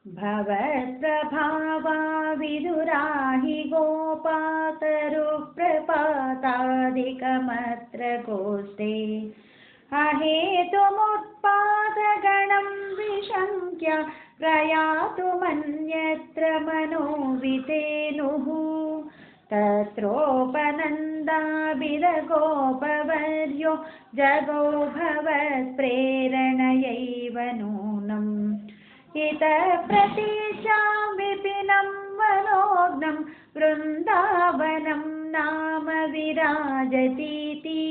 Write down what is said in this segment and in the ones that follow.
भवत्प्रभावा विदुराहि गोपातरुप्रपातादिकमत्र गोष्ठे अहेतुमुत्पातगणं विशङ्क्य प्रयातुमन्यत्र मनोवितेनुः तत्रोपनन्दाभिरगोपवर्यो जगो भवत्प्रेरणयैव नूनम् इतः प्रतीक्षां विपिनं मनोज्ञं वृन्दावनं नाम विराजतीति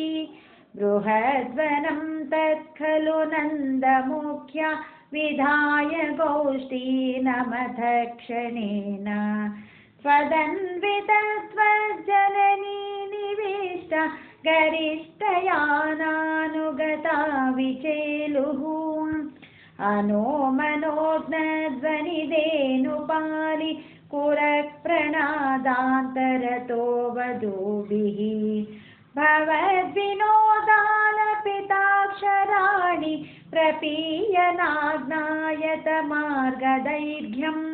बृहद्वनं तत्खलु नन्दमुख्या विधाय गोष्ठीनमथक्षणेन त्वदन्वितत्वज्जननी निविष्टा गरिष्ठयानानुगता विचेलुः अनो मनोज्ञध्वनिदेनुपालि कुरप्रणादान्तरतो वधूभिः भवद्विनोदालपिताक्षराणि प्रपीयनाज्ञायतमार्गदैर्घ्यम्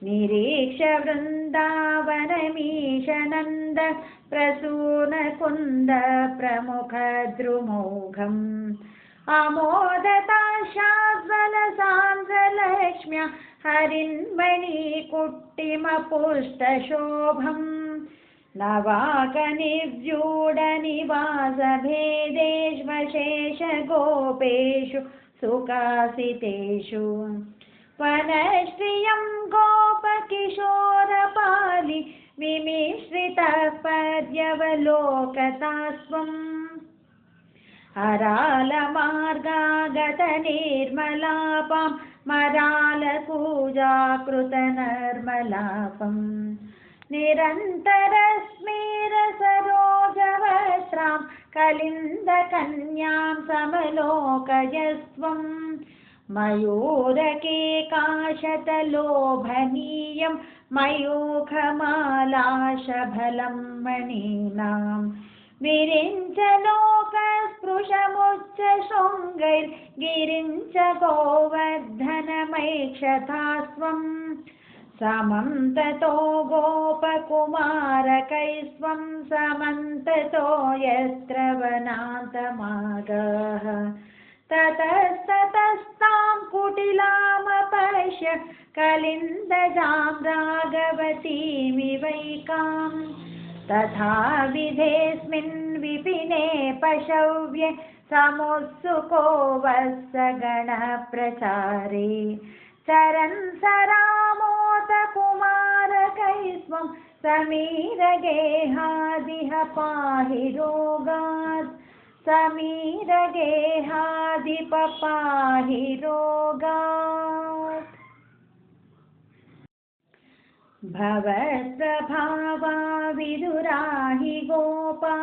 निरीक्ष्य वृन्दावनमीशनन्द प्रसूनकुन्द प्रमुखद्रुमौघम् अमोदताशाज्वलसान्द्रलक्ष्म्या हरिन्मणिकुट्टिमपुष्टशोभम् नवाकनिव्यूढनिवासभेदेष्वशेषगोपेषु सुखासितेषु वनश्रियं गोपकिशोरपालि विमिश्रितः पर्यवलोकतास्त्वम् अरालमार्गागतनिर्मलापां मरालपूजाकृतनर्मलापम् निरन्तरस्मेरसरोजवस्त्रां कलिन्दकन्यां समलोकयस्त्वम् मयूरकेकाशतलोभनीयं मयूखमालाशफलं मणीनां विरिञ्च गोवर्धनमैक्षतास्त्वं समं ततो गोपकुमारकैस्त्वं समन्ततो यत्र वनान्तमागः ततस्ततस्तां कुटिलामपश्य कलिन्दजां राघवतीमिवैकाम् तथा विधेऽस्मिन् विपिने पशव्ये समुत्सुको वत्सगणप्रचारे चरन् सरामोदकुमारकैस्त्वं समीरगेहादिह पाहि रोगात् समीरगेहादिप पाहि रोगात् भवत्प्रभावा विदुराहि गोपातरुप्रपाता।